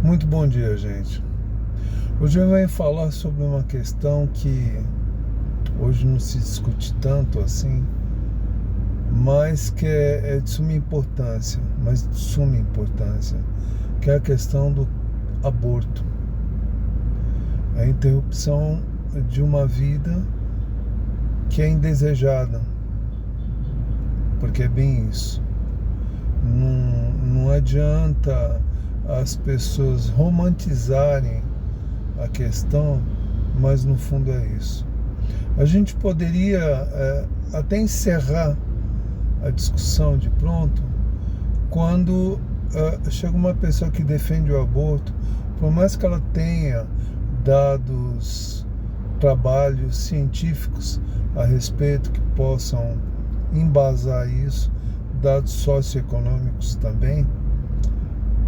Muito bom dia, gente. Hoje eu venho falar sobre uma questão que hoje não se discute tanto assim, mas que é de suma importância, que é a questão do aborto. A interrupção de uma vida que é indesejada, porque é bem isso. Não adianta as pessoas romantizarem a questão, mas no fundo é isso. A gente poderia até encerrar a discussão de pronto quando chega uma pessoa que defende o aborto, por mais que ela tenha dados, trabalhos científicos a respeito que possam embasar isso, dados socioeconômicos também,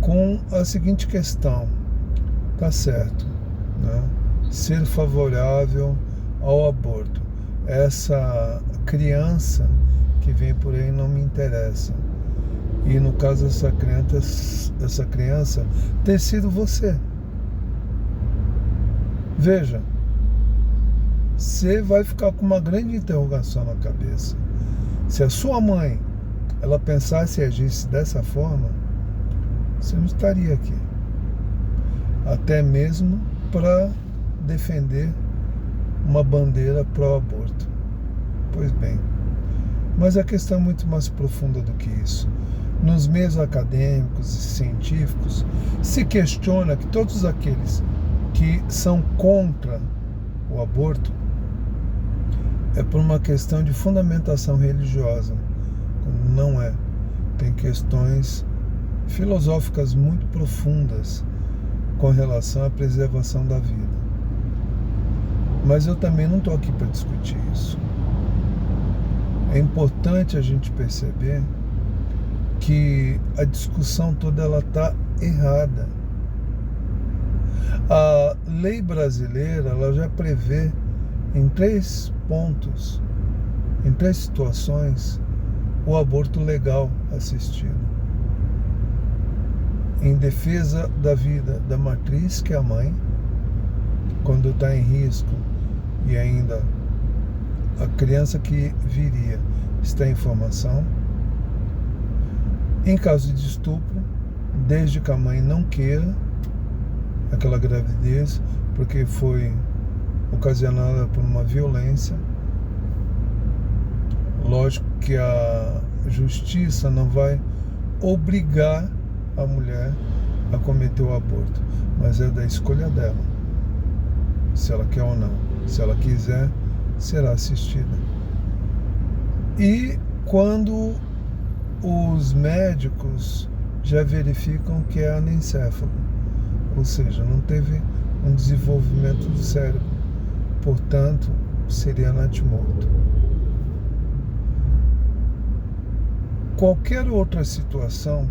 com a seguinte questão: tá certo, né? Ser favorável ao aborto. Essa criança que vem por aí não me interessa. E no caso essa criança ter sido você. Veja, você vai ficar com uma grande interrogação na cabeça. Se a sua mãe, ela pensasse e agisse dessa forma, você não estaria aqui. Até mesmo para defender uma bandeira pró-aborto. Pois bem, mas a questão é muito mais profunda do que isso. Nos meios acadêmicos e científicos, se questiona que todos aqueles que são contra o aborto é por uma questão de fundamentação religiosa. Não é. Tem questões filosóficas muito profundas com relação à preservação da vida. Mas eu também não estou aqui para discutir isso. É importante a gente perceber que a discussão toda ela está errada. A lei brasileira ela já prevê em 3 pontos, em 3 situações, o aborto legal assistido. Em defesa da vida da matriz, que é a mãe, quando está em risco e ainda a criança que viria está em formação. Em caso de estupro, desde que a mãe não queira aquela gravidez, porque foi ocasionada por uma violência. Lógico que a justiça não vai obrigar a mulher a cometer o aborto, mas é da escolha dela, se ela quer ou não. Se ela quiser, será assistida. E quando os médicos já verificam que é anencéfalo, ou seja, não teve um desenvolvimento do cérebro, portanto, seria natimorto. Qualquer outra situação,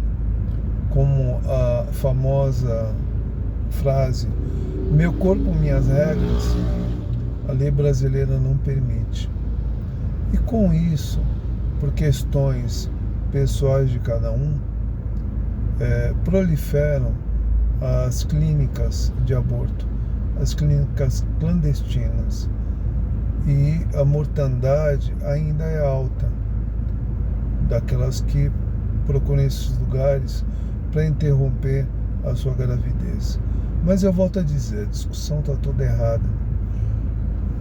como a famosa frase "meu corpo, minhas regras", a lei brasileira não permite. E com isso, por questões pessoais de cada um, proliferam as clínicas de aborto, as clínicas clandestinas, e a mortandade ainda é alta daquelas que procuram esses lugares para interromper a sua gravidez. Mas eu volto a dizer, a discussão está toda errada.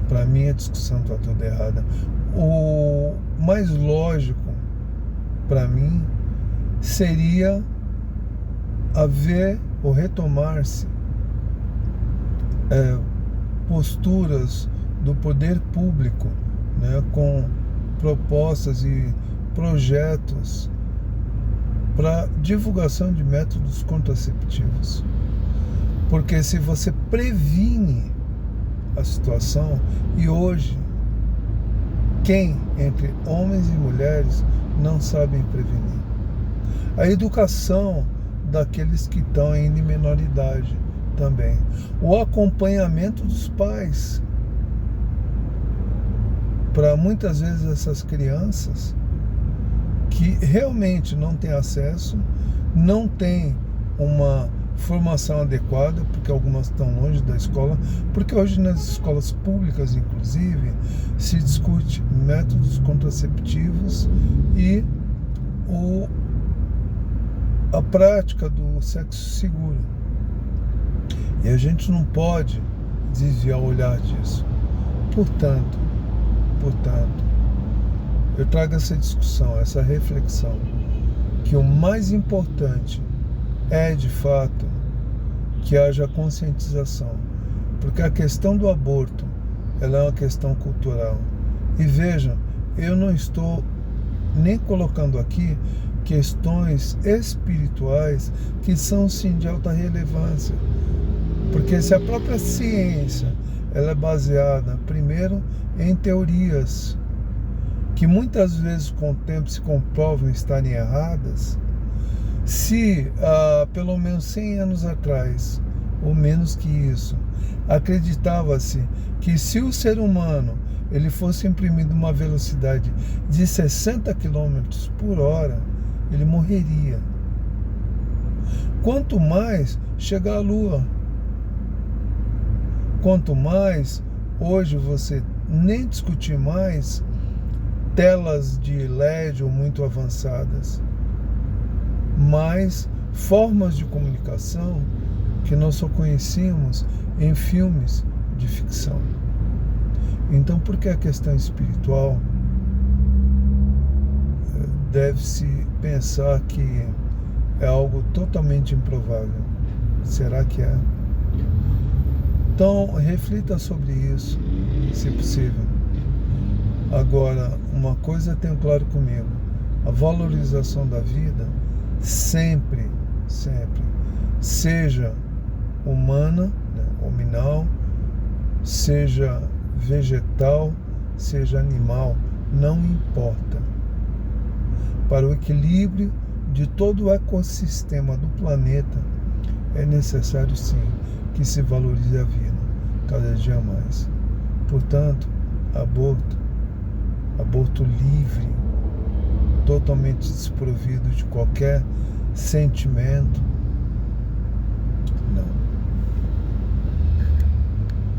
Para mim a discussão está toda errada. O mais lógico para mim seria haver ou retomar-se posturas do poder público, né, com propostas e projetos para divulgação de métodos contraceptivos. Porque se você previne a situação, e hoje, quem entre homens e mulheres não sabem prevenir? A educação daqueles que estão ainda em menoridade também. O acompanhamento dos pais para muitas vezes essas crianças que realmente não têm acesso, não têm uma formação adequada, porque algumas estão longe da escola, porque hoje nas escolas públicas, inclusive, se discute métodos contraceptivos e a prática do sexo seguro. E a gente não pode desviar o olhar disso. Portanto, eu trago essa discussão, essa reflexão, que o mais importante é, de fato, que haja conscientização, porque a questão do aborto, ela é uma questão cultural. E vejam, eu não estou nem colocando aqui questões espirituais que são sim de alta relevância, porque se a própria ciência ela é baseada primeiro em teorias que muitas vezes com o tempo se comprovam estarem erradas, se pelo menos 100 anos atrás, ou menos que isso, acreditava-se que se o ser humano ele fosse imprimido uma velocidade de 60 km por hora, ele morreria. Quanto mais chegar à Lua, quanto mais hoje você nem discutir mais telas de LED ou muito avançadas, mais formas de comunicação que nós só conhecíamos em filmes de ficção. Então, por que a questão espiritual deve-se pensar que é algo totalmente improvável? Será que é? Então, reflita sobre isso, se possível. Agora, uma coisa tenho claro comigo: a valorização da vida sempre, seja humana, né, hominal, seja vegetal, seja animal, não importa. Para o equilíbrio de todo o ecossistema do planeta, é necessário sim que se valorize a vida cada dia mais. Portanto, aborto livre, totalmente desprovido de qualquer sentimento,